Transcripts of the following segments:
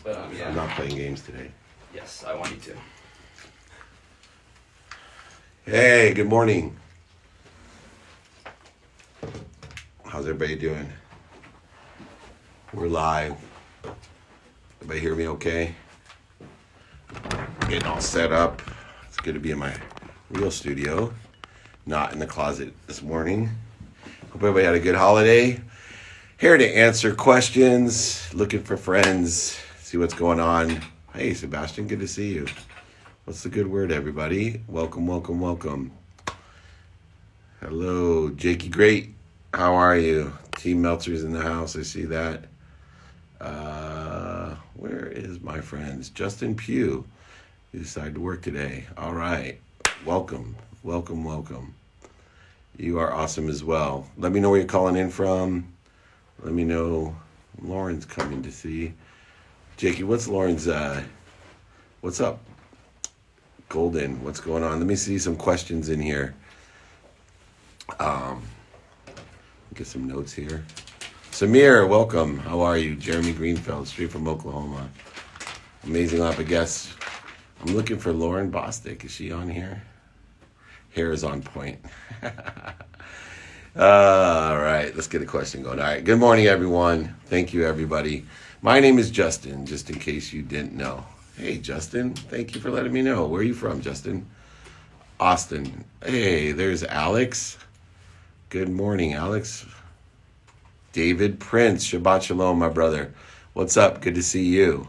But yeah. I'm not playing games today. Yes, I want you to. Hey, good morning. How's everybody doing? We're live. Everybody hear me okay? Getting all set up. It's good to be in my real studio, not in the closet this morning. Hope everybody had a good holiday. Here to answer questions, looking for friends, see what's going on. Hey, Sebastian, good to see you. What's the good word, everybody? Welcome, welcome, welcome. Hello, Jakey, great. How are you? Team Meltzer's in the house, I see that. Where is my friends? Justin Pew. You decided to work today. All right. Welcome, welcome, welcome. You are awesome as well. Let me know where you're calling in from. Let me know. Lauren's coming to see. Jakey, what's Lauren's, what's up? Golden, what's going on? Let me see some questions in here. Get some notes here. Samir, welcome. How are you? Jeremy Greenfeld, straight from Oklahoma. Amazing lineup of guests. I'm looking for Lauren Bostick. Is she on here? Hair is on point. All right, let's get a question going. All right, good morning, everyone. Thank you, everybody. My name is Justin, just in case you didn't know. Hey, Justin, thank you for letting me know. Where are you from, Justin? Austin. Hey, there's Alex. Good morning, Alex. David Prince, Shabbat Shalom, my brother. What's up? Good to see you.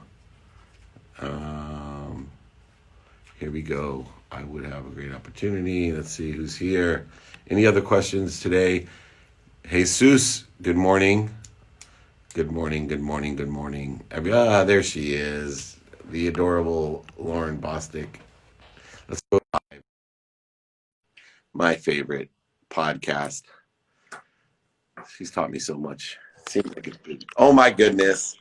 Here we go. I would have a great opportunity. Let's see who's here. Any other questions today? Hey, soos, good morning. Good morning, good morning, good morning. There she is. The adorable Lauren Bostick. Let's go live. My favorite podcast. She's taught me so much. Seems like it's been, oh my goodness.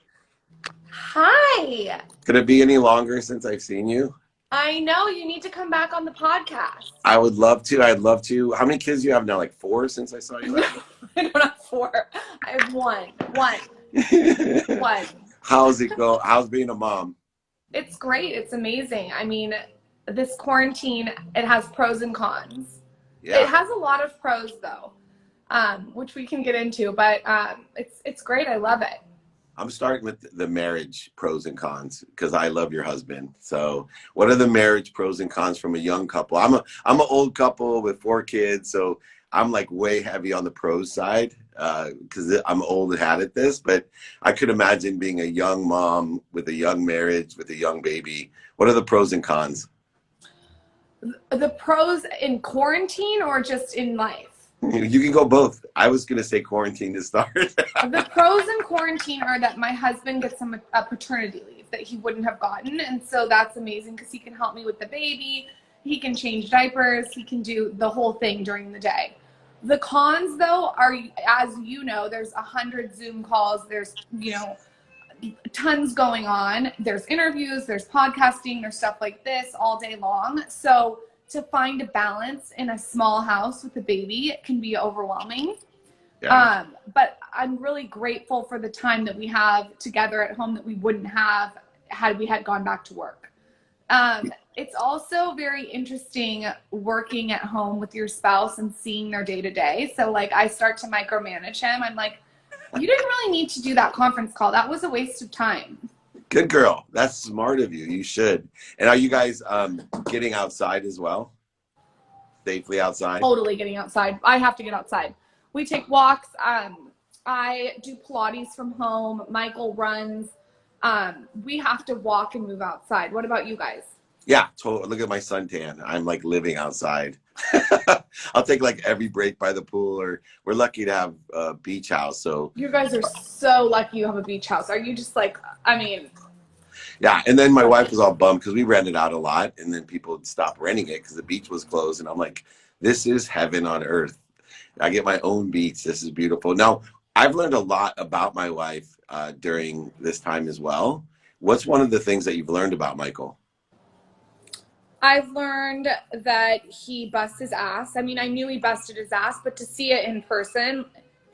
Hi. Could it be any longer since I've seen you? I know you need to come back on the podcast. I would love to. I'd love to. How many kids do you have now? Like 4 since I saw you last? I don't have 4. I have one. How's it go? How's being a mom? It's great. It's amazing. I mean, this quarantine, it has pros and cons. Yeah. It has a lot of pros though, which we can get into, but it's great. I love it. I'm starting with the marriage pros and cons because I love your husband. So what are the marriage pros and cons from a young couple? I'm an old couple with 4 kids, so I'm like way heavy on the pros side because I'm old and had at this. But I could imagine being a young mom with a young marriage with a young baby. What are the pros and cons? The pros in quarantine or just in life? You can go both. I was going to say quarantine to start. The pros in quarantine are that my husband gets a paternity leave that he wouldn't have gotten. And so that's amazing because he can help me with the baby. He can change diapers. He can do the whole thing during the day. The cons, though, are, as you know, there's 100 Zoom calls. There's, tons going on. There's interviews. There's podcasting. There's stuff like this all day long. So to find a balance in a small house with a baby, it can be overwhelming. Yeah. But I'm really grateful for the time that we have together at home that we wouldn't have had we had gone back to work. It's also very interesting working at home with your spouse and seeing their day to day. So like I start to micromanage him. I'm like, you didn't really need to do that conference call. That was a waste of time. Good girl. That's smart of you. You should. And are you guys getting outside as well? Safely outside? Totally getting outside. I have to get outside. We take walks. I do Pilates from home. Michael runs. We have to walk and move outside. What about you guys? Yeah, totally. Look at my suntan. I'm like living outside. I'll take like every break by the pool, or we're lucky to have a beach house. So you guys are so lucky you have a beach house. Are you just like, I mean. Yeah, and then my wife was all bummed because we rented out a lot, and then people would stop renting it because the beach was closed. And I'm like, this is heaven on earth. I get my own beach. This is beautiful. Now, I've learned a lot about my wife during this time as well. What's one of the things that you've learned about Michael? I've learned that he busts his ass. I mean, I knew he busted his ass, but to see it in person,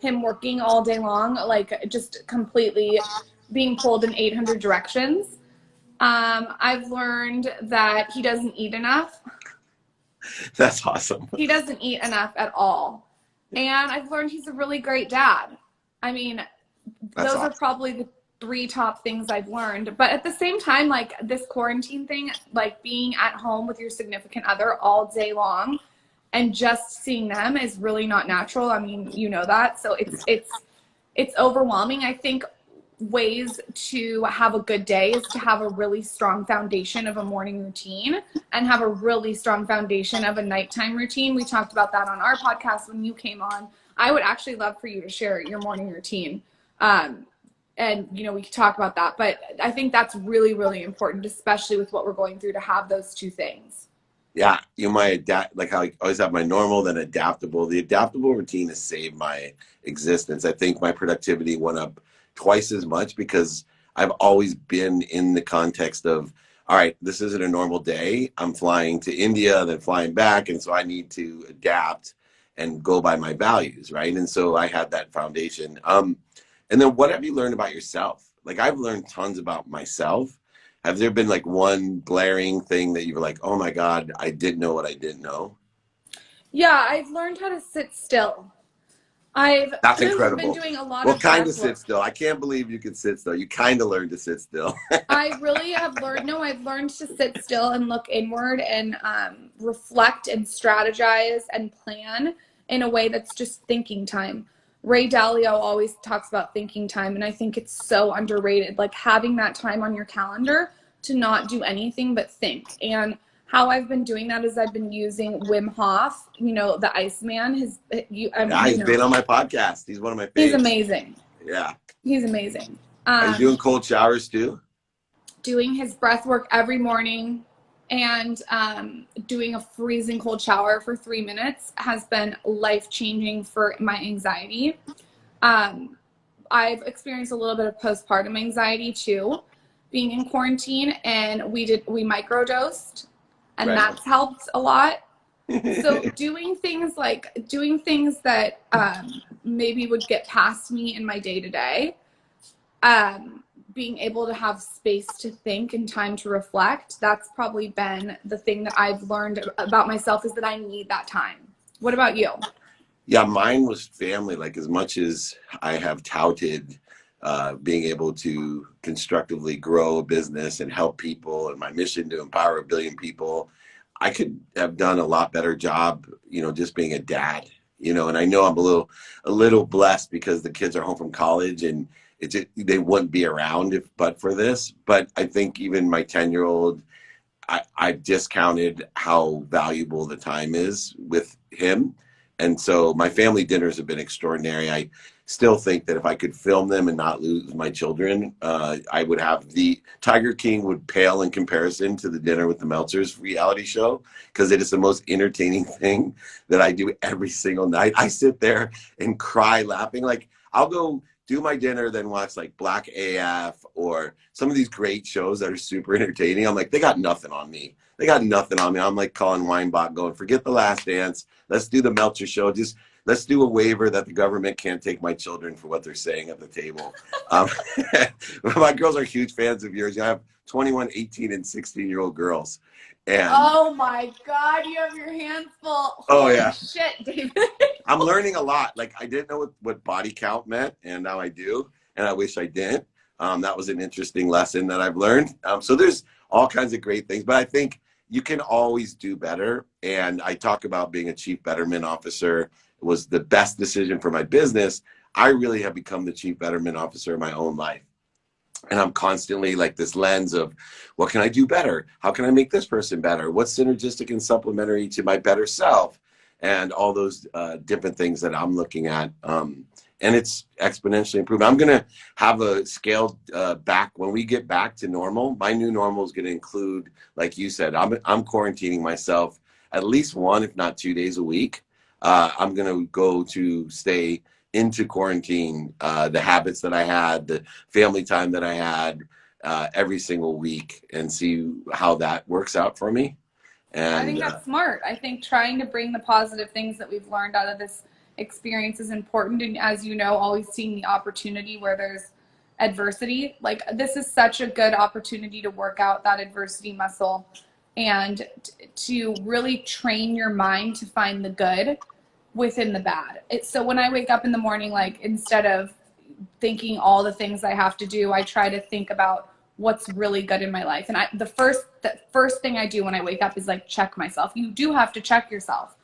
him working all day long, like just completely being pulled in 800 directions. I've learned that he doesn't eat enough. That's awesome. He doesn't eat enough at all. And I've learned he's a really great dad. I mean, That's those are awesome. probably the 3 top things I've learned. But at the same time, like this quarantine thing, like being at home with your significant other all day long and just seeing them is really not natural. I mean, you know that. So it's overwhelming. I think ways to have a good day is to have a really strong foundation of a morning routine and have a really strong foundation of a nighttime routine. We talked about that on our podcast when you came on. I would actually love for you to share your morning routine. And, you know, we could talk about that. But I think that's really, really important, especially with what we're going through, to have those 2 things. Yeah, you might adapt, like how I always have my normal, then adaptable. The adaptable routine has saved my existence. I think my productivity went up twice as much because I've always been in the context of, all right, this isn't a normal day. I'm flying to India, then flying back. And so I need to adapt and go by my values, right? And so I had that foundation. And then what have you learned about yourself? Like I've learned tons about myself. Have there been like one glaring thing that you were like, oh my God, I didn't know what I didn't know? Yeah, I've learned how to sit still. I've That's been incredible. doing a lot Well, of kind of breath sit work. still. I can't believe you could sit still. You kind of learned to sit still. I really have learned, no, I've learned to sit still and look inward and reflect and strategize and plan in a way that's just thinking time. Ray Dalio always talks about thinking time, and I think it's so underrated. Like having that time on your calendar to not do anything but think. And how I've been doing that is I've been using Wim Hof, you know, the Iceman. Yeah, he's been on my podcast. He's one of my He's faves. amazing. Yeah. He's amazing. Are you doing cold showers too? Doing his breath work every morning and doing a freezing cold shower for 3 minutes has been life-changing for my anxiety. I've experienced a little bit of postpartum anxiety too, being in quarantine, and we microdosed, and Right. that's helped a lot. So doing things that maybe would get past me in my day-to-day, being able to have space to think and time to reflect, that's probably been the thing that I've learned about myself, is that I need that time. What about you? Yeah, mine was family. Like as much as I have touted being able to constructively grow a business and help people and my mission to empower 1 billion people, I could have done a lot better job, you know, just being a dad, you know, and I know I'm a little blessed because the kids are home from college and they wouldn't be around but for this. But I think even my 10-year-old, I've discounted how valuable the time is with him. And so my family dinners have been extraordinary. I still think that if I could film them and not lose my children, I would have the Tiger King would pale in comparison to the Dinner with the Meltzers reality show, because it is the most entertaining thing that I do every single night. I sit there and cry laughing. Like I'll go do my dinner, then watch like Black AF or some of these great shows that are super entertaining. I'm like, they got nothing on me. They got nothing on me. I'm like Colin Weinbach going, forget The Last Dance. Let's do the Meltzer show. Just let's do a waiver that the government can't take my children for what they're saying at the table. My girls are huge fans of yours. I have 21, 18, and 16-year-old girls. And Oh my God, you have your hands full. Oh, Holy yeah. shit, David. I'm learning a lot. Like I didn't know what body count meant, and now I do, and I wish I didn't. That was an interesting lesson that I've learned. So there's all kinds of great things, but I think you can always do better. And I talk about being a chief betterment officer. It was the best decision for my business. I really have become the chief betterment officer in my own life. And I'm constantly like this lens of what can I do better? How can I make this person better? What's synergistic and supplementary to my better self? And all those different things that I'm looking at. And it's exponentially improving. I'm going to have a scaled back when we get back to normal. My new normal is going to include, like you said, I'm quarantining myself at least 1, if not 2 days a week. I'm going to go to stay into quarantine, the habits that I had, the family time that I had every single week, and see how that works out for me. And I think that's smart. I think trying to bring the positive things that we've learned out of this experience is important. And as you know, always seeing the opportunity where there's adversity. Like, this is such a good opportunity to work out that adversity muscle and to really train your mind to find the good within the bad. So when I wake up in the morning, like, instead of thinking all the things I have to do, I try to think about what's really good in my life. And the first thing I do when I wake up is like check myself. You do have to check yourself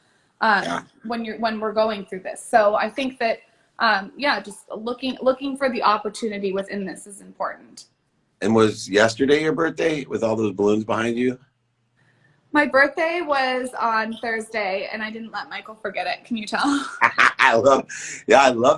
when we're going through this. So I think that just looking for the opportunity within this is important. And was yesterday your birthday with all those balloons behind you? My birthday was on Thursday, and I didn't let Michael forget it. Can you tell? I love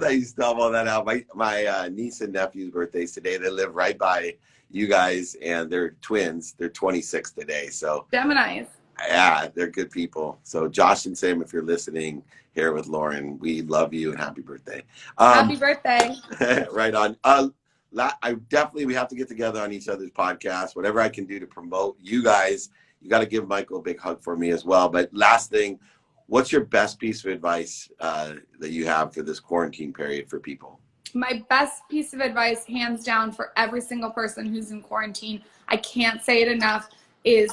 that you still have all that out. My niece and nephew's birthdays today. They live right by you guys, and they're twins. They're 26 today. So Geminis. Yeah, they're good people. So Josh and Sam, if you're listening here with Lauren, we love you and happy birthday. Happy birthday. Right on. We have to get together on each other's podcasts. Whatever I can do to promote you guys. You got to give Michael a big hug for me as well. But last thing, what's your best piece of advice that you have for this quarantine period for people? My best piece of advice, hands down, for every single person who's in quarantine, I can't say it enough, is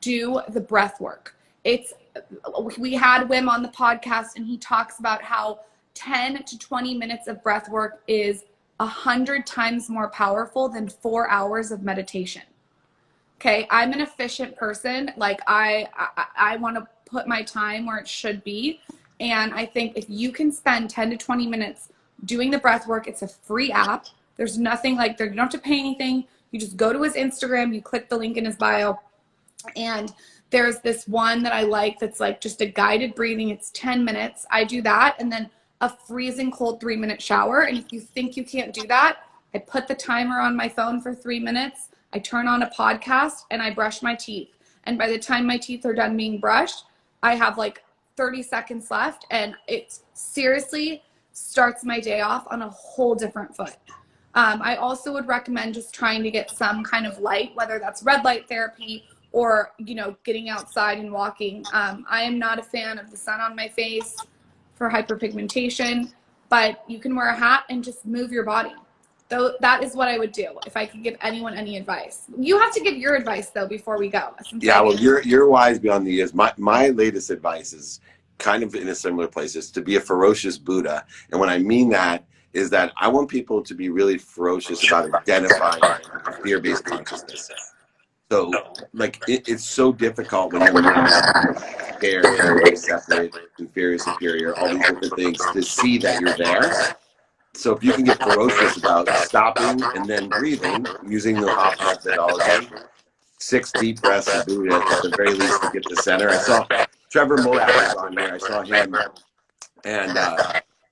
do the breath work. We had Wim on the podcast, and he talks about how 10 to 20 minutes of breath work is 100 times more powerful than 4 hours of meditation. Okay, I'm an efficient person. Like, I want to put my time where it should be. And I think if you can spend 10 to 20 minutes doing the breath work, it's a free app. There's nothing like there. You don't have to pay anything. You just go to his Instagram, you click the link in his bio. And there's this one that I like that's like just a guided breathing. It's 10 minutes. I do that. And then a freezing cold 3-minute shower. And if you think you can't do that, I put the timer on my phone for 3 minutes. I turn on a podcast and I brush my teeth. And by the time my teeth are done being brushed, I have like 30 seconds left. And it seriously starts my day off on a whole different foot. I also would recommend just trying to get some kind of light, whether that's red light therapy or, getting outside and walking. I am not a fan of the sun on my face for hyperpigmentation, but you can wear a hat and just move your body. So that is what I would do if I could give anyone any advice. You have to give your advice, though, before we go. Yeah, well, you're wise beyond the years. My latest advice is kind of in a similar place, is to be a ferocious Buddha. And what I mean that is that I want people to be really ferocious about identifying fear-based consciousness. So, like, it's so difficult when you're scared, separate, inferior, superior, all these different things, to see that you're there. So if you can get ferocious about stopping and then breathing, using the Hoff methodology, 6 deep breaths of Buddha at the very least to get the center. I saw Trevor Moab was on here. I saw him, and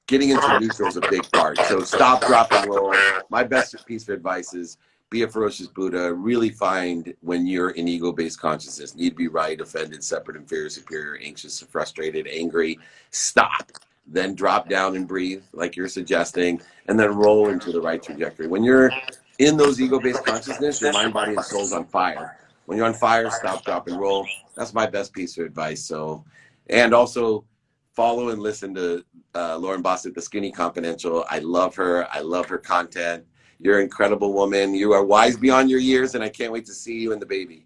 getting into neutral is a big part. So stop, drop, and roll. My best piece of advice is be a ferocious Buddha. Really find when you're in ego-based consciousness, need to be right, offended, separate, inferior, superior, anxious, frustrated, angry. Stop. Then drop down and breathe, like you're suggesting, and then roll into the right trajectory. When you're in those ego-based consciousness, your mind, body, and soul's on fire. When you're on fire, stop, drop, and roll. That's my best piece of advice. So, and also follow and listen to Lauren Bostick, The Skinny Confidential. I love her. I love her content. You're an incredible woman. You are wise beyond your years, and I can't wait to see you and the baby.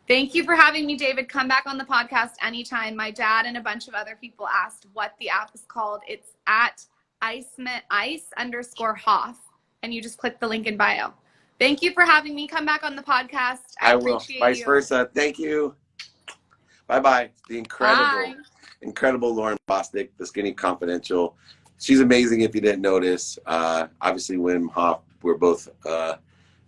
Thank you for having me, David. Come back on the podcast anytime. My dad and a bunch of other people asked what the app is called. It's at ice_Hoff, and you just click the link in bio. Thank you for having me. Come back on the podcast. I will. Vice versa. Thank you. Bye-bye. The incredible Lauren Bostick, The Skinny Confidential. She's amazing if you didn't notice. Obviously, Wim Hof, we're both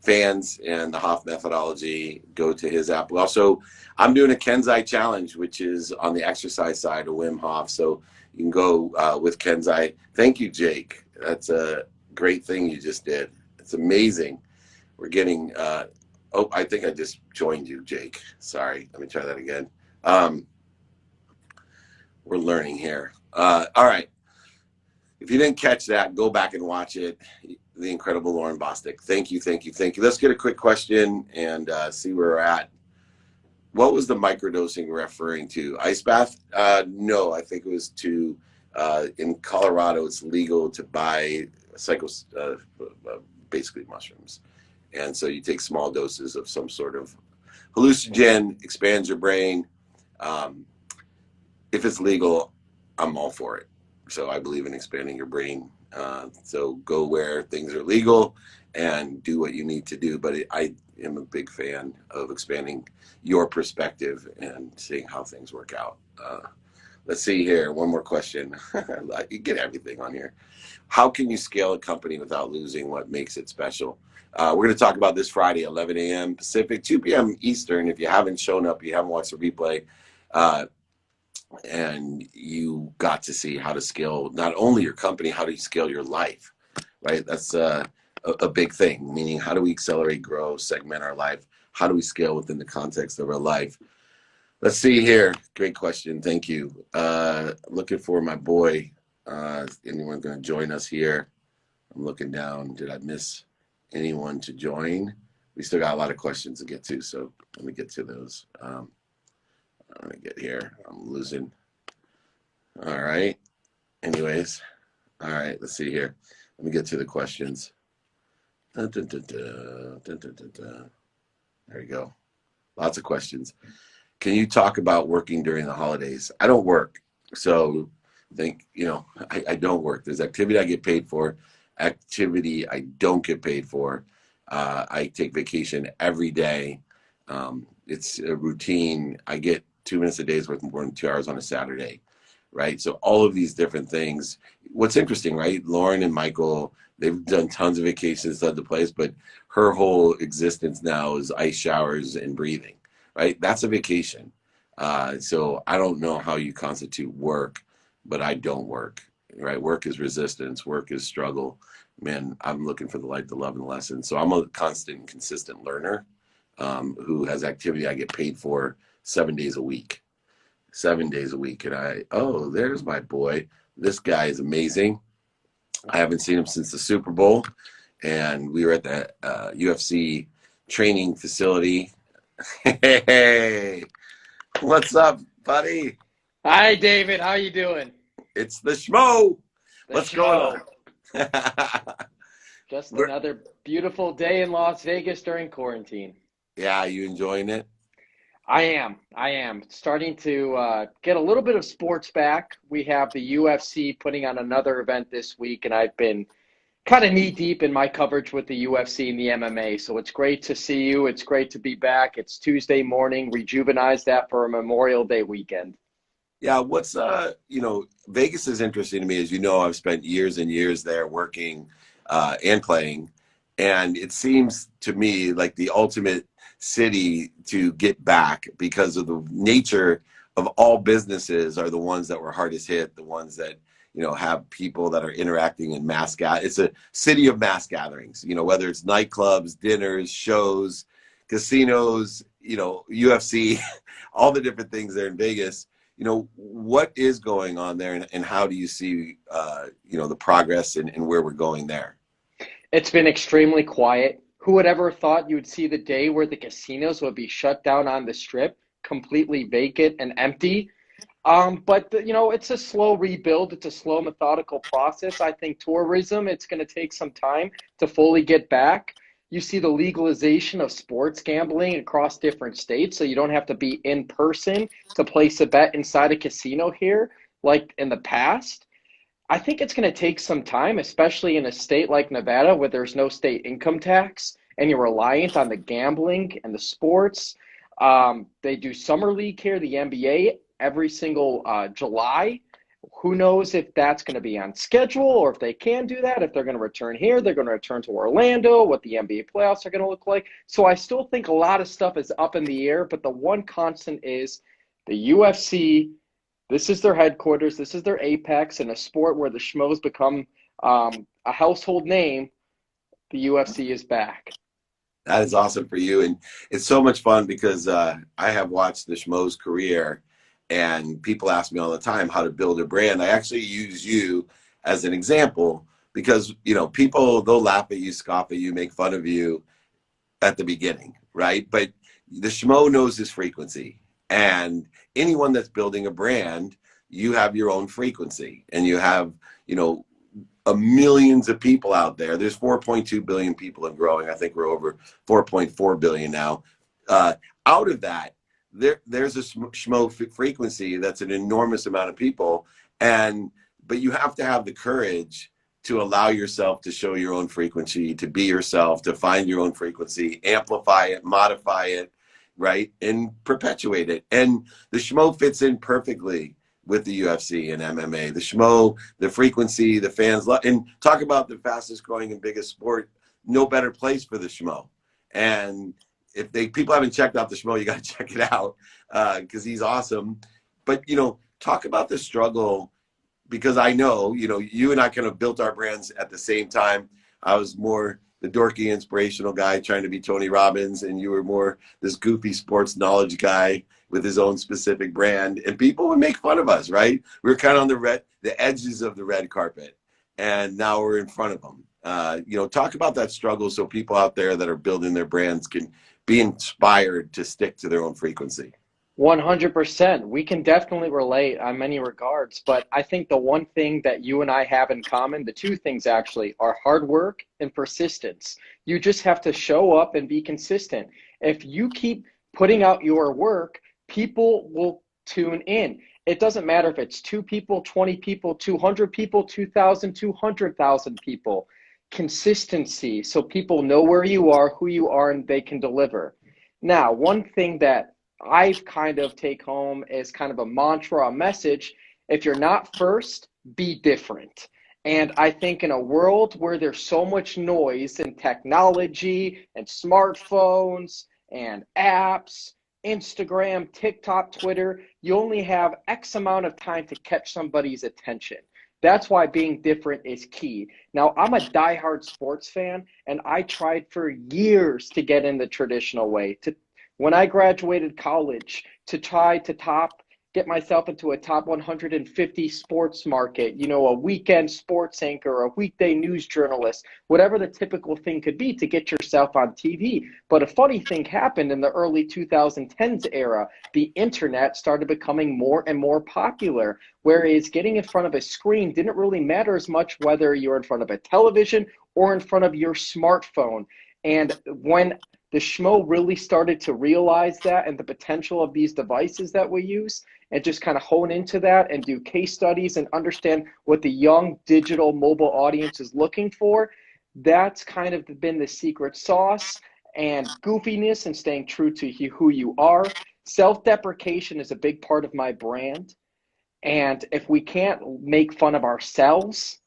fans, and the Hoff methodology, go to his app. Also, I'm doing a Kenzai challenge, which is on the exercise side of Wim Hof. So you can go with Kenzai. Thank you, Jake. That's a great thing you just did. It's amazing. We're getting, I think I just joined you, Jake. Sorry. Let me try that again. We're learning here. All right. If you didn't catch that, go back and watch it. The incredible Lauren Bostick. Thank you. Let's get a quick question and see where we're at. What was the microdosing referring to? Ice bath? No, I think it was in Colorado, it's legal to buy basically mushrooms. And so you take small doses of some sort of hallucinogen, expands your brain. If it's legal, I'm all for it. So I believe in expanding your brain. So go where things are legal and do what you need to do. But I am a big fan of expanding your perspective and seeing how things work out. Let's see here. One more question. You get everything on here. How can you scale a company without losing what makes it special? We're going to talk about this Friday, 11 a.m. Pacific, 2 p.m. Eastern. If you haven't shown up, you haven't watched the replay, and you got to see how to scale not only your company, how do you scale your life, right? That's a big thing, meaning how do we accelerate, grow, segment our life? How do we scale within the context of our life? Let's see here. Great question. Thank you. Looking for my boy. Anyone going to join us here? I'm looking down. Did I miss anyone to join? We still got a lot of questions to get to, so let me get to those. I'm going to get here. I'm losing. All right. Anyways. All right. Let's see here. Let me get to the questions. There we go. Lots of questions. Can you talk about working during the holidays? I don't work. So I don't work. There's activity I get paid for, activity I don't get paid for. I take vacation every day. It's a routine. I get 2 minutes a day is worth more than 2 hours on a Saturday, right? So all of these different things. What's interesting, right? Lauren and Michael, they've done tons of vacations to other places, but her whole existence now is ice showers and breathing, right? That's a vacation. So I don't know how you constitute work, but I don't work, right? Work is resistance. Work is struggle. Man, I'm looking for the light, the love, and the lesson. So I'm a constant and consistent learner who has activity I get paid for 7 days a week. 7 days a week. And there's my boy. This guy is amazing. I haven't seen him since the Super Bowl. And we were at the UFC training facility. Hey, what's up, buddy? Hi, David. How you doing? It's the Schmo. What's going on? Just another beautiful day in Las Vegas during quarantine. Yeah, you enjoying it? I am starting to get a little bit of sports back. We have the UFC putting on another event this week, and I've been kind of knee deep in my coverage with the UFC and the MMA. So it's great to see you. It's great to be back. It's Tuesday morning. Rejuvenize that for a Memorial Day weekend. Yeah, Vegas is interesting to me. As you know, I've spent years and years there working and playing. And it seems to me like the ultimate city to get back because of the nature of all businesses are the ones that were hardest hit, the ones that, have people that are interacting in mass It's a city of mass gatherings, whether it's nightclubs, dinners, shows, casinos, UFC, all the different things there in Vegas. What is going on there and how do you see, the progress and where we're going there? It's been extremely quiet. Who would ever thought you would see the day where the casinos would be shut down on the Strip, completely vacant and empty? But it's a slow rebuild. It's a slow, methodical process. I think tourism, it's going to take some time to fully get back. You see the legalization of sports gambling across different states, so you don't have to be in person to place a bet inside a casino here like in the past. I think it's going to take some time, especially in a state like Nevada where there's no state income tax and you're reliant on the gambling and the sports. They do summer league here, the NBA, every single July. Who knows if that's going to be on schedule or if they can do that, if they're going to return here, they're going to return to Orlando, what the NBA playoffs are going to look like. So I still think a lot of stuff is up in the air, but the one constant is the UFC. This is their headquarters. This is their apex in a sport where the Schmoes become a household name. The UFC is back. That is awesome for you. And it's so much fun because I have watched the Schmoes career and people ask me all the time how to build a brand. I actually use you as an example because, people, they'll laugh at you, scoff at you, make fun of you at the beginning, right? But the Schmo knows his frequency. And anyone that's building a brand, you have your own frequency and you have, of millions of people out there. There's 4.2 billion people and growing. I think we're over 4.4 billion now. Out of that, there's a schmo frequency that's an enormous amount of people, but you have to have the courage to allow yourself to show your own frequency, to be yourself, to find your own frequency, amplify it, modify it, right, and perpetuate it. And the schmo fits in perfectly with the UFC and MMA. The schmo, the frequency, the fans love, and talk about the fastest growing and biggest sport. No better place for the schmo. And if people haven't checked out the schmo, you got to check it out because he's awesome. But talk about the struggle, because I know you and I kind of built our brands at the same time. I was more the dorky inspirational guy trying to be Tony Robbins, and you were more this goofy sports knowledge guy with his own specific brand, and people would make fun of us, right? We were kind of on the edges of the red carpet, and now we're in front of them. Talk about that struggle so people out there that are building their brands can be inspired to stick to their own frequency. 100%. We can definitely relate on many regards, but I think the one thing that you and I have in common, the two things actually, are hard work and persistence. You just have to show up and be consistent. If you keep putting out your work, people will tune in. It doesn't matter if it's 2 people, 20 people, 200 people, 2,000, 200,000 people. Consistency, so people know where you are, who you are, and they can deliver. Now, one thing that I've kind of take home as kind of a mantra, a message: if you're not first, be different. And I think in a world where there's so much noise and technology and smartphones and apps, Instagram, TikTok, Twitter, you only have X amount of time to catch somebody's attention. That's why being different is key. Now, I'm a diehard sports fan, and I tried for years to get in the traditional way, when I graduated college, to try to get myself into a top 150 sports market, a weekend sports anchor, a weekday news journalist, whatever the typical thing could be to get yourself on TV. But a funny thing happened in the early 2010s era. The internet started becoming more and more popular, whereas getting in front of a screen didn't really matter as much whether you're in front of a television or in front of your smartphone. And when the schmo really started to realize that and the potential of these devices that we use, and just kind of hone into that and do case studies and understand what the young digital mobile audience is looking for, that's kind of been the secret sauce. And goofiness and staying true to who you are. Self-deprecation is a big part of my brand. And if we can't make fun of ourselves,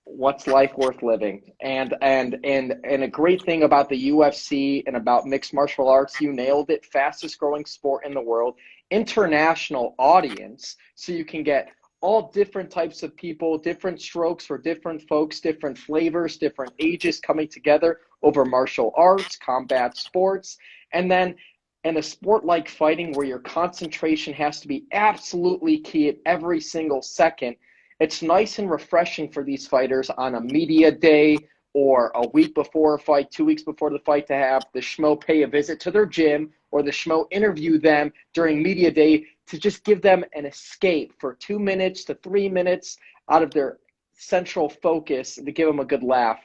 what's life worth living? And a great thing about the UFC and about mixed martial arts, you nailed it, fastest growing sport in the world, international audience, so you can get all different types of people, different strokes for different folks, different flavors, different ages coming together over martial arts, combat sports. And then in a sport like fighting, where your concentration has to be absolutely key at every single second, it's nice and refreshing for these fighters on a media day or a week before a fight, 2 weeks before the fight, to have the schmo pay a visit to their gym or the schmo interview them during media day to just give them an escape for 2 minutes to 3 minutes out of their central focus to give them a good laugh.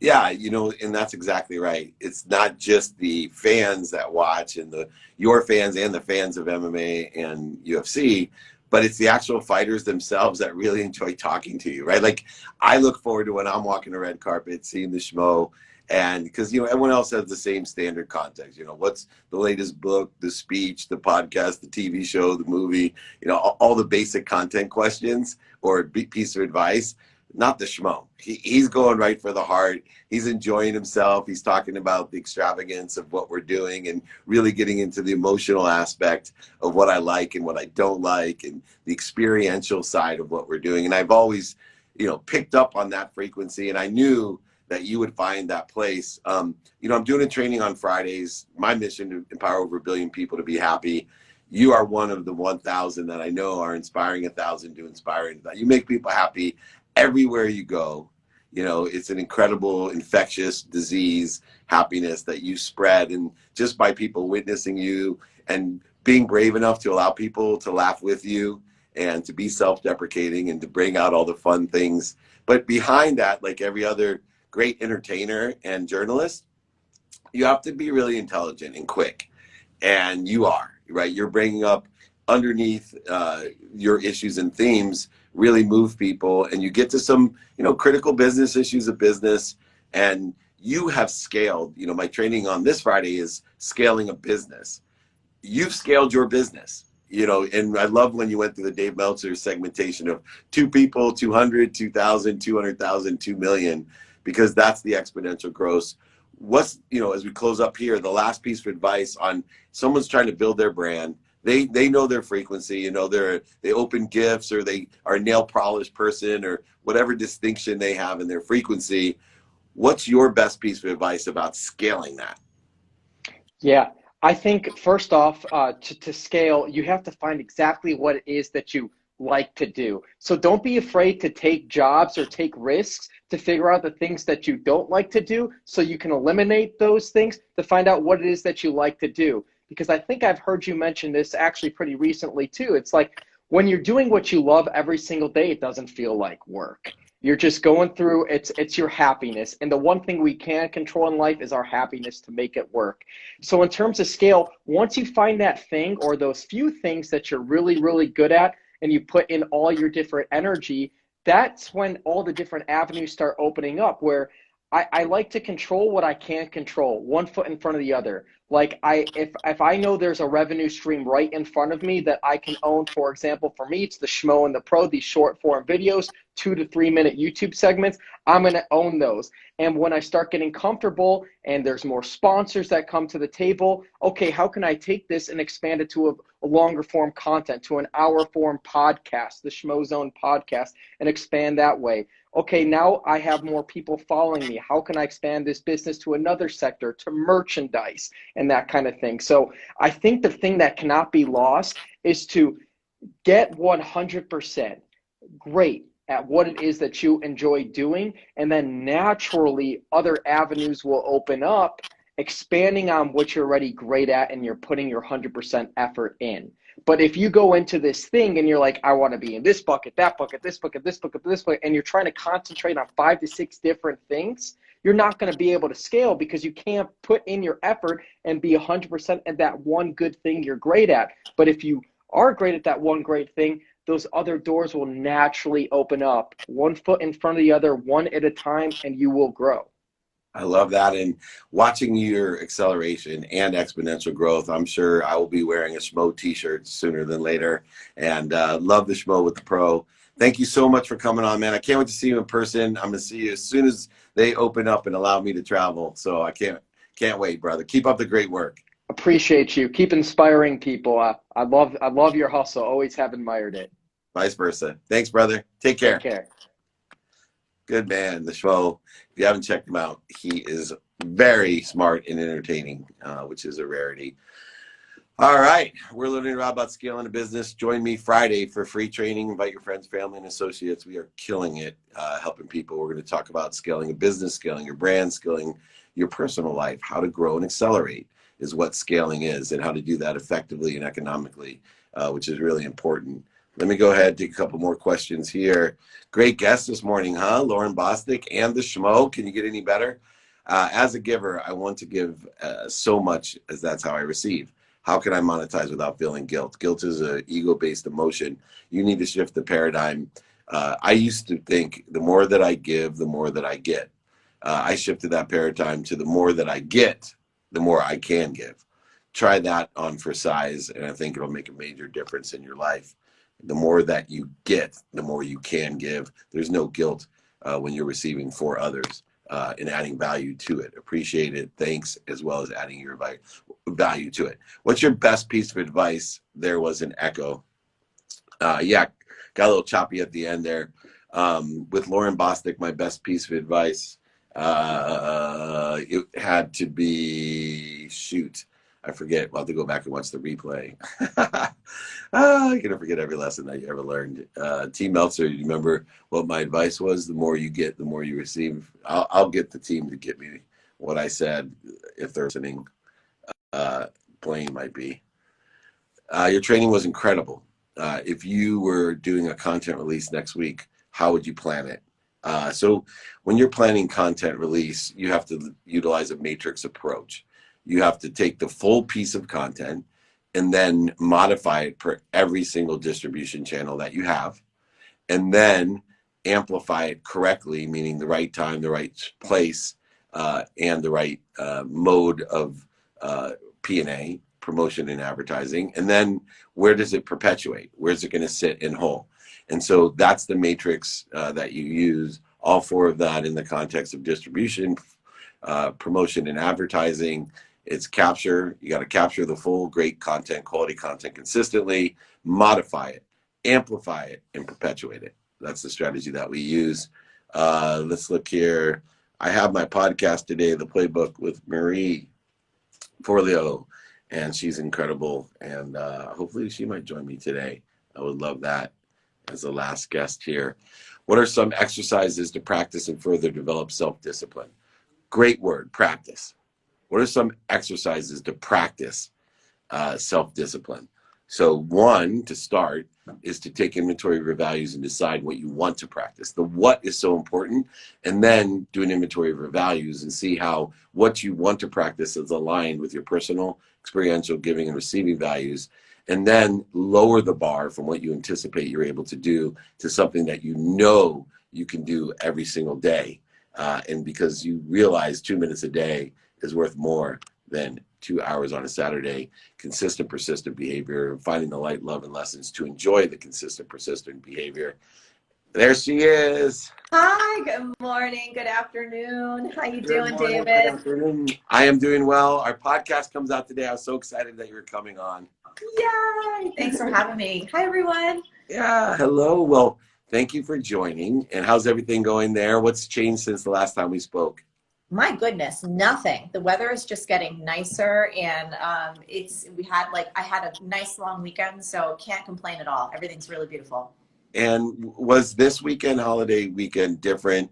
Yeah, and that's exactly right. It's not just the fans that watch and your fans and the fans of MMA and UFC, but it's the actual fighters themselves that really enjoy talking to you, right? Like, I look forward to when I'm walking the red carpet, seeing the schmo, and because, everyone else has the same standard context. What's the latest book, the speech, the podcast, the TV show, the movie, all the basic content questions or piece of advice. Not the schmo. He's going right for the heart. He's enjoying himself. He's talking about the extravagance of what we're doing and really getting into the emotional aspect of what I like and what I don't like and the experiential side of what we're doing. And I've always, picked up on that frequency, and I knew that you would find that place. I'm doing a training on Fridays. My mission to empower over 1 billion people to be happy. You are one of the 1,000 that I know are inspiring 1,000 to inspiring. You make people happy everywhere you go. It's an incredible infectious disease happiness that you spread, and just by people witnessing you and being brave enough to allow people to laugh with you and to be self-deprecating and to bring out all the fun things But behind that, like every other great entertainer and journalist, you have to be really intelligent and quick. And you are, right? You're bringing up underneath your issues and themes really move people, and you get to some, critical business issues of business, and you have scaled. My training on this Friday is scaling a business. You've scaled your business, and I love when you went through the Dave Meltzer segmentation of 2 people, 200, 2,000, 200,000, 2 million, because that's the exponential growth. What's, as we close up here, the last piece of advice on someone's trying to build their brand. They know their frequency, they open gifts, or they are a nail polish person, or whatever distinction they have in their frequency. What's your best piece of advice about scaling that? Yeah, I think first off, to scale, you have to find exactly what it is that you like to do. So don't be afraid to take jobs or take risks to figure out the things that you don't like to do, so you can eliminate those things to find out what it is that you like to do. Because I think I've heard you mention this actually pretty recently too. It's like when you're doing what you love every single day, it doesn't feel like work. You're just going through, it's your happiness. And the one thing we can control in life is our happiness to make it work. So in terms of scale, once you find that thing or those few things that you're really, really good at, and you put in all your different energy, that's when all the different avenues start opening up, where I like to control what I can't control, one foot in front of the other. Like if I know there's a revenue stream right in front of me that I can own, for example, for me, it's the Schmo and the Pro, these short form videos, 2 to 3 minute YouTube segments, I'm going to own those. And when I start getting comfortable and there's more sponsors that come to the table, okay, how can I take this and expand it to a longer form content, to an hour form podcast, the Schmo Zone podcast, and expand that way? Okay, now I have more people following me. How can I expand this business to another sector, to merchandise and that kind of thing? So I think the thing that cannot be lost is to get 100% great at what it is that you enjoy doing, and then naturally other avenues will open up, expanding on what you're already great at and you're putting your 100% effort in. But if you go into this thing and you're like, I want to be in this bucket, that bucket, this bucket, this bucket, this bucket, and you're trying to concentrate on 5 to 6 different things, you're not going to be able to scale, because you can't put in your effort and be 100% at that one good thing you're great at. But if you are great at that one great thing, those other doors will naturally open up, one foot in front of the other, one at a time, and you will grow. I love that. And watching your acceleration and exponential growth, I'm sure I will be wearing a Schmo t-shirt sooner than later. And love the Schmo with the Pro. Thank you so much for coming on, man. I can't wait to see you in person. I'm going to see you as soon as they open up and allow me to travel. So I can't wait, brother. Keep up the great work. Appreciate you. Keep inspiring people. I love your hustle. Always have admired it. Vice versa. Thanks, brother. Take care. Take care. Good man, the Schmo. If you haven't checked him out, he is very smart and entertaining, which is a rarity. All right, we're learning about scaling a business. Join me Friday for free training. Invite your friends, family, and associates. We are killing it, helping people. We're going to talk about scaling a business, scaling your brand, scaling your personal life. How to grow and accelerate is what scaling is, and how to do that effectively and economically, which is really important. Let me go ahead and take a couple more questions here. Great guest this morning, huh? Lauren Bostick and the Schmo. Can you get any better? As a giver, I want to give so much, as that's how I receive. How can I monetize without feeling guilt? Guilt is an ego-based emotion. You need to shift the paradigm. I used to think the more that I give, the more that I get. I shifted that paradigm to the more that I get, the more I can give. Try that on for size, and I think it'll make a major difference in your life. The more that you get, the more you can give. There's no guilt when you're receiving for others and adding value to it. Appreciate it. Thanks, as well as adding your value to it. What's your best piece of advice? There was an echo. Yeah, got a little choppy at the end there. With Lauren Bostick, my best piece of advice, it had to be, shoot, I forget. We'll have to go back and watch the replay. You're going to forget every lesson that you ever learned. Team Meltzer, you remember what my advice was? The more you get, the more you receive. I'll get the team to get me what I said, if they're listening. Playing might be. Your training was incredible. If you were doing a content release next week, how would you plan it? So when you're planning content release, you have to utilize a matrix approach. You have to take the full piece of content and then modify it per every single distribution channel that you have, and then amplify it correctly, meaning the right time, the right place, and the right mode of P&A, promotion and advertising. And then where does it perpetuate? Where's it going to sit in whole? And so that's the matrix that you use, all four of that in the context of distribution, promotion and advertising. It's capture. You got to capture the full great content, quality content consistently, modify it, amplify it, and perpetuate it. That's the strategy that we use. Let's look here. I have my podcast today, The Playbook with Marie Forleo, and she's incredible. And hopefully she might join me today. I would love that as the last guest here. What are some exercises to practice and further develop self-discipline? Great word, practice. What are some exercises to practice self-discipline? So one, to start, is to take inventory of your values and decide what you want to practice. The what is so important, and then do an inventory of your values and see how what you want to practice is aligned with your personal, experiential, giving and receiving values, and then lower the bar from what you anticipate you're able to do to something that you know you can do every single day. And because you realize 2 minutes a day is worth more than 2 hours on a Saturday. Consistent, persistent behavior, finding the light, love, and lessons to enjoy the consistent, persistent behavior. There she is. Hi, good morning, good afternoon. How you doing, Morning, David? I am doing well. Our podcast comes out today. I was so excited that you were coming on. Yay! Thanks for having me. Hi, everyone. Yeah, hello. Well, thank you for joining. And how's everything going there? What's changed since the last time we spoke? My goodness, nothing. The weather is just getting nicer, and I had a nice long weekend, so can't complain at all. Everything's really beautiful. And was this weekend, holiday weekend, different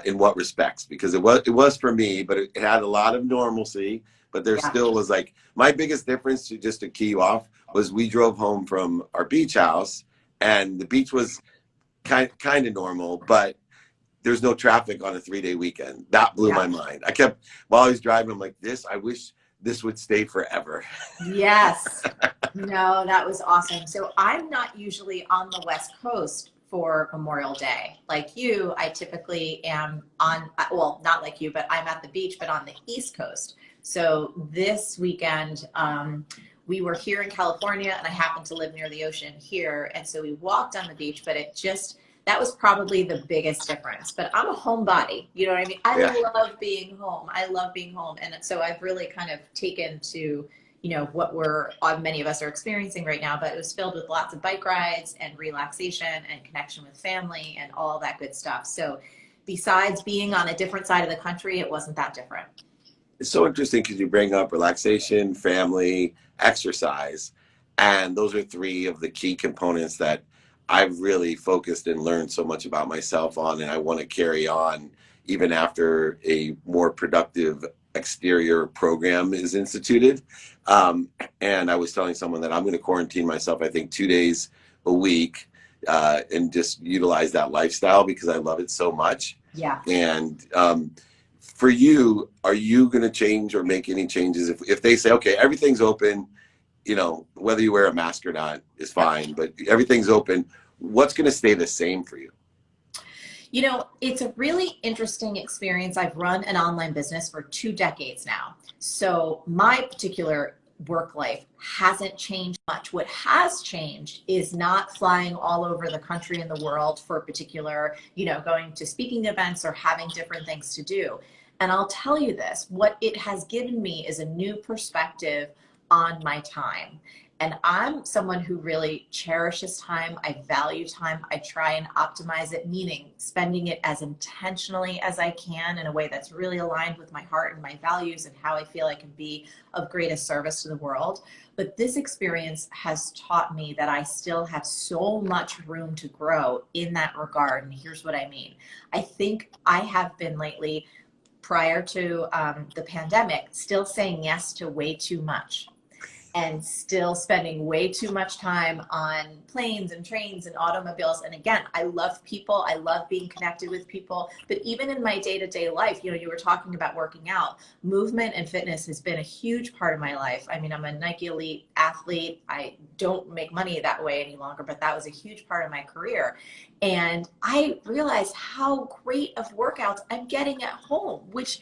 in what respects? Because it was for me, but it had a lot of normalcy. But there still was like, my biggest difference, just to key you off, was we drove home from our beach house, and the beach was kind of normal, but there's no traffic on a 3-day weekend. That blew my mind. I kept, while I was driving, I'm like, I wish this would stay forever. Yes. No, that was awesome. So I'm not usually on the West Coast for Memorial Day. Like you, I typically am well, not like you, but I'm at the beach, but on the East Coast. So this weekend, we were here in California, and I happen to live near the ocean here. And so we walked on the beach, but that was probably the biggest difference. But I'm a homebody, you know what I mean? I love being home. I love being home. And so I've really kind of taken to, what many of us are experiencing right now, but it was filled with lots of bike rides and relaxation and connection with family and all that good stuff. So besides being on a different side of the country, it wasn't that different. It's so interesting because you bring up relaxation, family, exercise, and those are three of the key components that I've really focused and learned so much about myself on, and I want to carry on even after a more productive exterior program is instituted. And I was telling someone that I'm going to quarantine myself, I think 2 days a week, and just utilize that lifestyle because I love it so much. Yeah. And for you, are you going to change or make any changes if they say, okay, everything's open, whether you wear a mask or not is fine, but everything's open, what's going to stay the same for you? It's a really interesting experience. I've run an online business for 2 decades now. So my particular work life hasn't changed much. What has changed is not flying all over the country and the world for particular, going to speaking events or having different things to do. And I'll tell you this, what it has given me is a new perspective on my time. And I'm someone who really cherishes time. I value time. I try and optimize it, meaning spending it as intentionally as I can in a way that's really aligned with my heart and my values and how I feel I can be of greatest service to the world. But this experience has taught me that I still have so much room to grow in that regard. And here's what I mean. I think I have been lately, prior to the pandemic, still saying yes to way too much. and still spending way too much time on planes and trains and automobiles. And again, I love people. I love being connected with people. But even in my day-to-day life, you know, you were talking about working out. Movement and fitness has been a huge part of my life. I mean, I'm a Nike Elite athlete. I don't make money that way any longer, but that was a huge part of my career. And I realized how great of workouts I'm getting at home, which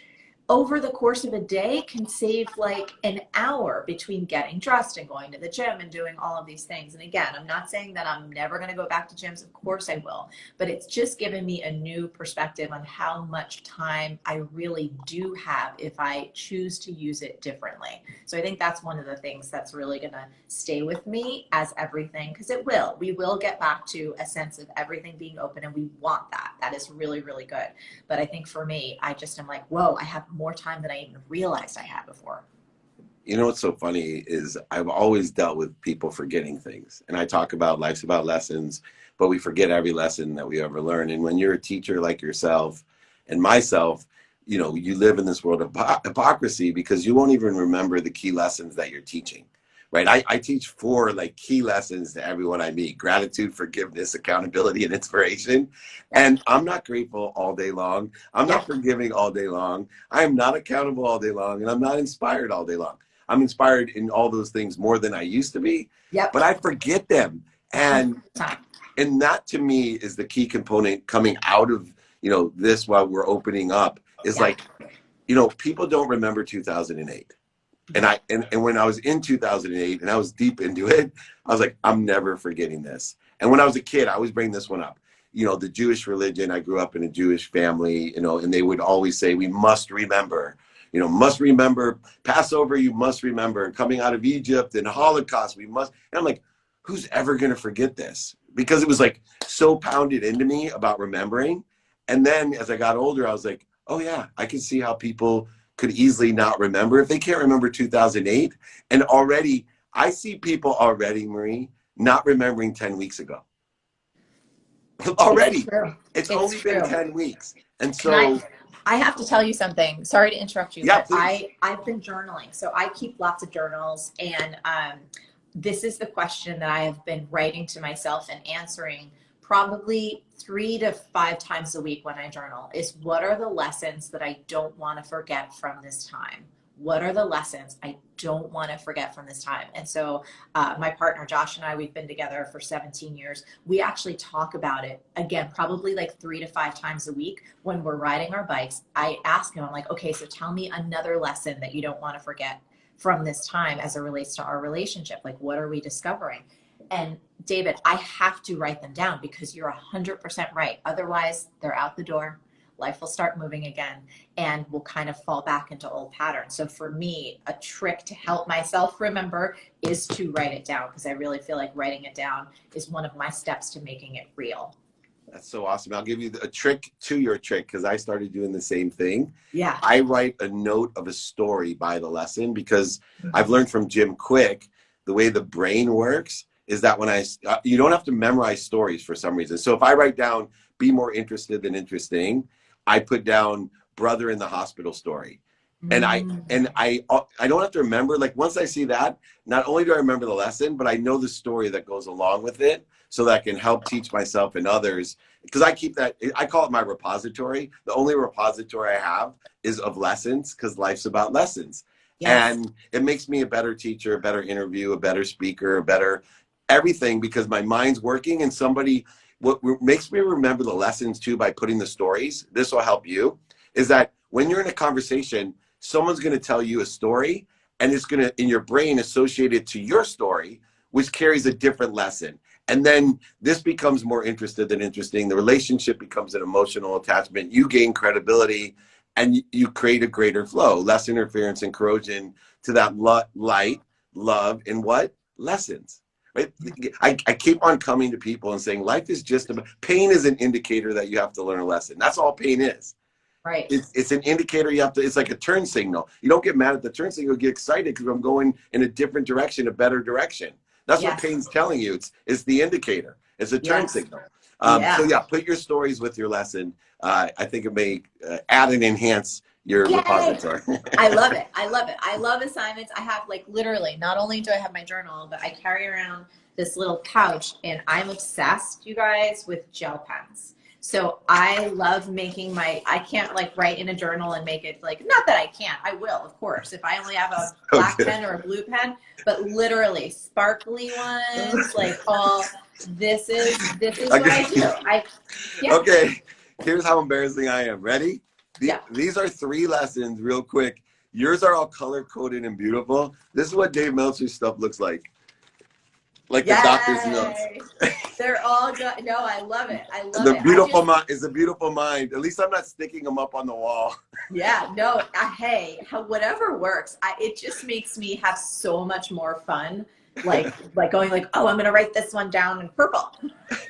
over the course of a day can save like an hour between getting dressed and going to the gym and doing all of these things. And again, I'm not saying that I'm never going to go back to gyms. Of course I will, but it's just given me a new perspective on how much time I really do have if I choose to use it differently. So I think that's one of the things that's really going to stay with me as everything, because we will get back to a sense of everything being open, and we want that. That is really, really good. But I think for me, I just am like, whoa, I have more time than I even realized I had before. You know what's so funny is I've always dealt with people forgetting things. And I talk about life's about lessons, but we forget every lesson that we ever learn. And when you're a teacher like yourself and myself, you know, you live in this world of hypocrisy because you won't even remember the key lessons that you're teaching. Right. I teach 4 like key lessons to everyone I meet: gratitude, forgiveness, accountability, and inspiration. And I'm not grateful all day long. I'm not forgiving all day long. I am not accountable all day long. And I'm not inspired all day long. I'm inspired in all those things more than I used to be. But I forget them. And that to me is the key component coming out of, you know, this while we're opening up is like, you know, people don't remember 2008. And when I was in 2008 and I was deep into it, I was like, I'm never forgetting this. And when I was a kid, I always bring this one up. You know, the Jewish religion, I grew up in a Jewish family, you know, and they would always say, we must remember, you know, must remember Passover, you must remember, and coming out of Egypt and Holocaust, we must. And I'm like, who's ever going to forget this? Because it was like so pounded into me about remembering. And then as I got older, I was like, oh yeah, I can see how people could easily not remember if they can't remember 2008. And already I see people already, Marie, not remembering 10 weeks ago. Already. It's only been 10 weeks. And so I have to tell you something. Sorry to interrupt you, yeah, but I've been journaling. So I keep lots of journals, and this is the question that I have been writing to myself and answering probably 3 to 5 times a week when I journal is, what are the lessons that I don't want to forget from this time? What are the lessons I don't want to forget from this time? And so my partner, Josh, and I, we've been together for 17 years. We actually talk about it, again, probably like 3 to 5 times a week when we're riding our bikes. I ask him, I'm like, okay, so tell me another lesson that you don't want to forget from this time as it relates to our relationship. Like, what are we discovering? And David, I have to write them down because you're 100% right. Otherwise, they're out the door. Life will start moving again, and we'll kind of fall back into old patterns. So for me, a trick to help myself remember is to write it down, because I really feel like writing it down is one of my steps to making it real. That's so awesome. I'll give you a trick to your trick, because I started doing the same thing. Yeah. I write a note of a story by the lesson, because I've learned from Jim Quick, the way the brain works is that when you don't have to memorize stories for some reason. So if I write down, be more interested than interesting, I put down brother in the hospital story. And I don't have to remember, like once I see that, not only do I remember the lesson, but I know the story that goes along with it, so that I can help teach myself and others. Because I keep that, I call it my repository. The only repository I have is of lessons, because life's about lessons. Yes. And it makes me a better teacher, a better interview, a better speaker, a better everything, because my mind's working. And what makes me remember the lessons too, by putting the stories, this will help you, is that when you're in a conversation, someone's going to tell you a story, and it's going to, in your brain, associate it to your story, which carries a different lesson. And then this becomes more interested than interesting. The relationship becomes an emotional attachment. You gain credibility, and you create a greater flow, less interference and corrosion to that light, love, and what? Lessons. Right? I keep on coming to people and saying, life is just about, pain is an indicator that you have to learn a lesson. That's all pain is. Right. It's an indicator it's like a turn signal. You don't get mad at the turn signal, you get excited because I'm going in a different direction, a better direction. That's what pain's telling you. It's the indicator. It's a turn signal. So yeah, put your stories with your lesson. I think it may add and enhance your Yay! repository. I love it. I love it. I love assignments. I have like literally, not only do I have my journal, but I carry around this little pouch, and I'm obsessed, you guys, with gel pens. So I love making I can't like write in a journal and make it like, not that I can't, I will, of course, if I only have a black pen or a blue pen, but literally sparkly ones, like this is what I do. Yeah. Okay, here's how embarrassing I am. Ready? Yeah. These are 3 lessons real quick. Yours are all color-coded and beautiful. This is what Dave Meltzer's stuff looks like. Like the doctor's notes. They're all good. No, I love it. I love The it. beautiful mind is a beautiful mind. At least I'm not sticking them up on the wall. Yeah, no, hey, whatever works. It just makes me have so much more fun. Like going like, oh, I'm going to write this one down in purple.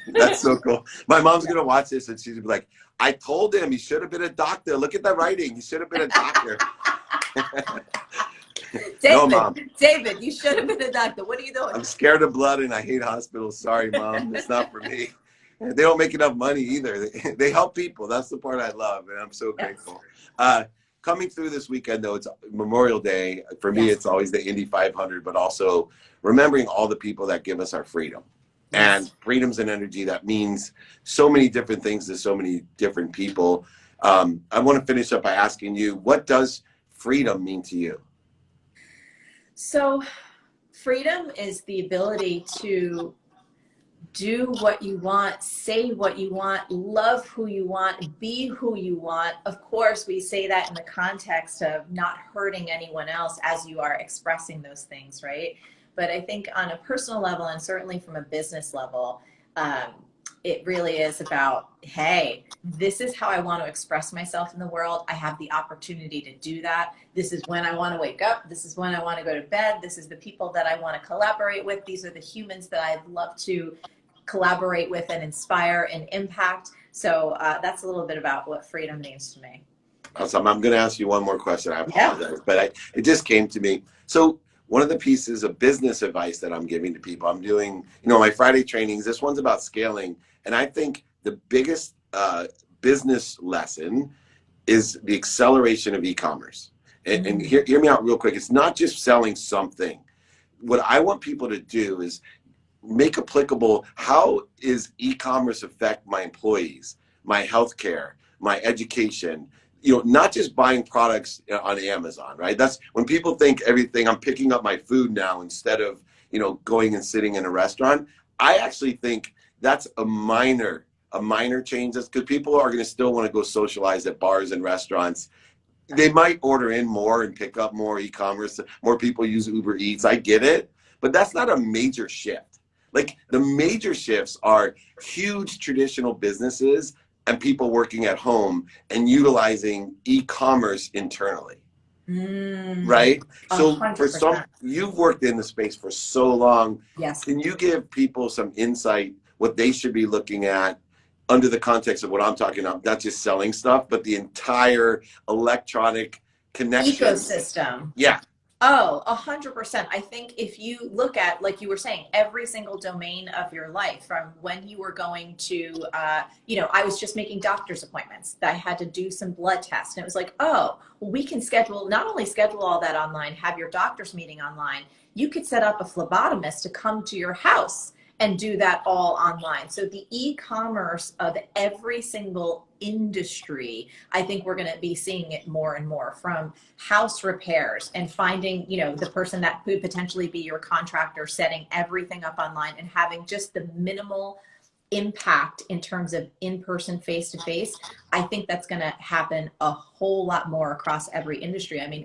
That's so cool. My mom's going to watch this and she's going to be like, I told him he should have been a doctor. Look at the writing. He should have been a doctor. David, No, Mom. David, you should have been a doctor. What are you doing? I'm scared of blood and I hate hospitals. Sorry, Mom. It's not for me. They don't make enough money either. They help people. That's the part I love, and I'm so grateful. Coming through this weekend, though, it's Memorial Day. For me, it's always the Indy 500, but also remembering all the people that give us our freedom. And freedom's an energy that means so many different things to so many different people. I want to finish up by asking you, what does freedom mean to you? So freedom is the ability to do what you want, say what you want, love who you want, be who you want. Of course, we say that in the context of not hurting anyone else as you are expressing those things, right? But I think on a personal level, and certainly from a business level, it really is about, hey, this is how I want to express myself in the world. I have the opportunity to do that. This is when I want to wake up. This is when I want to go to bed. This is the people that I want to collaborate with. These are the humans that I'd love to collaborate with and inspire and impact. So that's a little bit about what freedom means to me. Awesome. I'm going to ask you one more question. I apologize, but it just came to me. So one of the pieces of business advice that I'm giving to people, I'm doing, my Friday trainings. This one's about scaling. And I think the biggest business lesson is the acceleration of e-commerce. And hear me out real quick. It's not just selling something. What I want people to do is make applicable, how is e-commerce affect my employees, my healthcare, my education, not just buying products on Amazon, right? That's when people think everything, I'm picking up my food now instead of, going and sitting in a restaurant. I actually think that's a minor change. That's because people are going to still want to go socialize at bars and restaurants. They might order in more and pick up more e-commerce. More people use Uber Eats. I get it, but that's not a major shift. Like the major shifts are huge traditional businesses and people working at home and utilizing e-commerce internally. Right? So 100%. for some, you've worked in the space for so long. Yes. Can you give people some insight what they should be looking at under the context of what I'm talking about, not just selling stuff, but the entire electronic connection ecosystem? Yeah. Oh, 100%. I think if you look at, like you were saying, every single domain of your life, from when you were going to, I was just making doctor's appointments. I had to do some blood tests. And it was like, oh, well, we can not only schedule all that online, have your doctor's meeting online, you could set up a phlebotomist to come to your house and do that all online. So the e-commerce of every single industry, I think we're going to be seeing it more and more, from house repairs and finding, the person that could potentially be your contractor, setting everything up online and having just the minimal impact in terms of in-person, face-to-face. I think that's going to happen a whole lot more across every industry. I mean,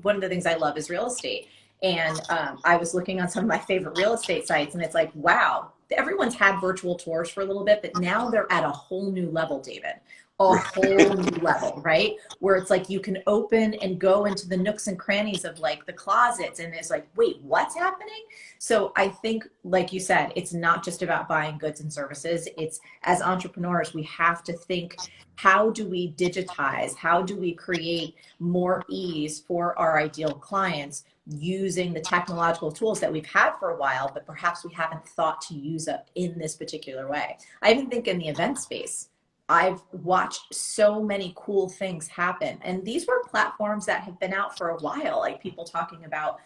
one of the things I love is real estate. And I was looking on some of my favorite real estate sites, and it's like, wow, everyone's had virtual tours for a little bit, but now they're at a whole new level, David. A whole new level, right? Where it's like you can open and go into the nooks and crannies of like the closets, and it's like, wait, what's happening? So I think, like you said, it's not just about buying goods and services. It's, as entrepreneurs, we have to think, how do we digitize? How do we create more ease for our ideal clients using the technological tools that we've had for a while, but perhaps we haven't thought to use it in this particular way? I even think in the event space, I've watched so many cool things happen. And these were platforms that have been out for a while, like people talking about,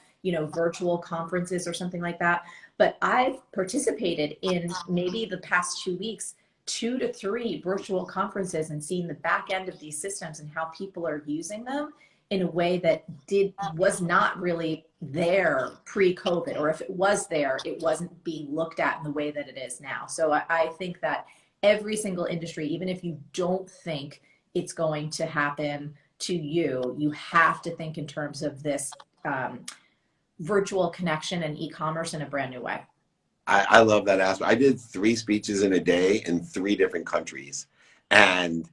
virtual conferences or something like that. But I've participated in maybe the past 2 weeks, 2 to 3 virtual conferences, and seen the back end of these systems and how people are using them in a way that was not really there pre-COVID, or if it was there, it wasn't being looked at in the way that it is now. So I think that every single industry, even if you don't think it's going to happen to you, you have to think in terms of this virtual connection and e-commerce in a brand new way. I love that aspect. I did 3 speeches in a day in 3 different countries. And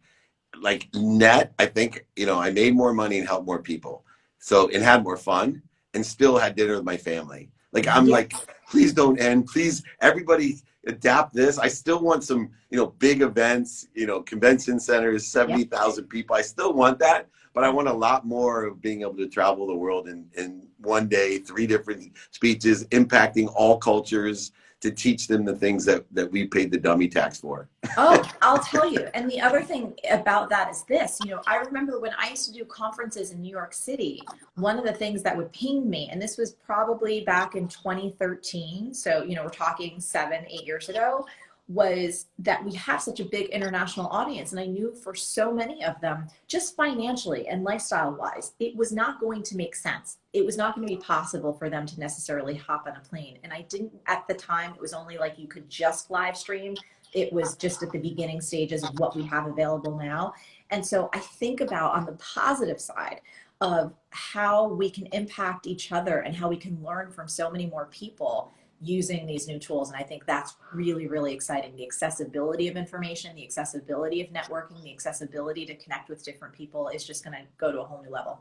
like net, I think, I made more money and helped more people. So it had more fun and still had dinner with my family. Like, I'm like, please don't end. Please, everybody adapt this. I still want some, big events, convention centers, 70,000 people. I still want that, but I want a lot more of being able to travel the world in one day, 3 different speeches, impacting all cultures, to teach them the things that we paid the dummy tax for. Oh, I'll tell you. And the other thing about that is this, I remember when I used to do conferences in New York City, one of the things that would ping me, and this was probably back in 2013, so, we're talking 7-8 years ago, was that we have such a big international audience. And I knew for so many of them, just financially and lifestyle wise, it was not going to make sense. It was not going to be possible for them to necessarily hop on a plane. And I didn't, at the time, it was only like you could just live stream. It was just at the beginning stages of what we have available now. And so I think about, on the positive side, of how we can impact each other and how we can learn from so many more people using these new tools. And I think that's really, really exciting. The accessibility of information, the accessibility of networking, the accessibility to connect with different people is just going to go to a whole new level.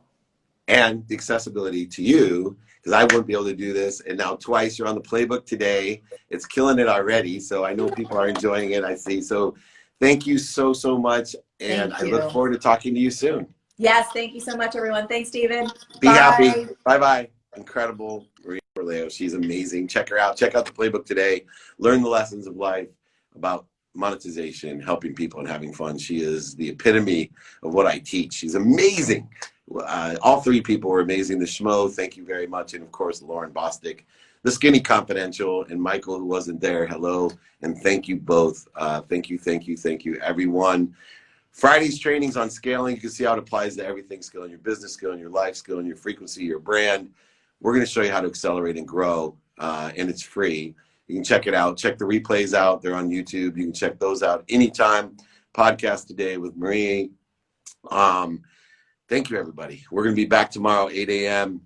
And the accessibility to you, because I wouldn't be able to do this. And now twice you're on the playbook today. It's killing it already. So I know people are enjoying it, I see. So thank you so, so much. And I look forward to talking to you soon. Yes, thank you so much, everyone. Thanks, Stephen. Be happy. Bye-bye. Incredible. Maria Orleo, she's amazing. Check her out. Check out the playbook today. Learn the lessons of life about monetization, helping people, and having fun. She is the epitome of what I teach. She's amazing. All 3 people were amazing. The Schmo, thank you very much. And of course, Lauren Bostick, the Skinny Confidential, and Michael, who wasn't there. Hello. And thank you both. Thank you, everyone. Friday's trainings on scaling. You can see how it applies to everything. Skill in your business, skill in your life, skill in your frequency, your brand. We're going to show you how to accelerate and grow, and it's free. You can check it out. Check the replays out. They're on YouTube. You can check those out anytime. Podcast today with Marie. Thank you, everybody. We're going to be back tomorrow, 8 a.m.,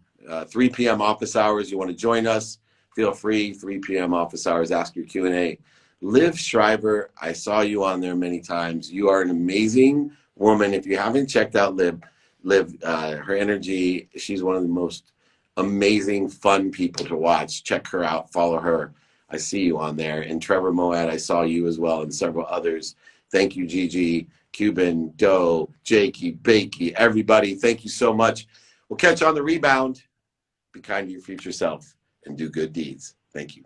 3 p.m. office hours. You want to join us, feel free. 3 p.m. office hours. Ask your Q&A. Liv Schreiber, I saw you on there many times. You are an amazing woman. If you haven't checked out Liv, her energy, she's one of the most amazing, fun people to watch. Check her out. Follow her. I see you on there. And Trevor Moad, I saw you as well, and several others. Thank you, Gigi, Cuban, Doe, Jakey, Bakey, everybody. Thank you so much. We'll catch you on the rebound. Be kind to your future self and do good deeds. Thank you.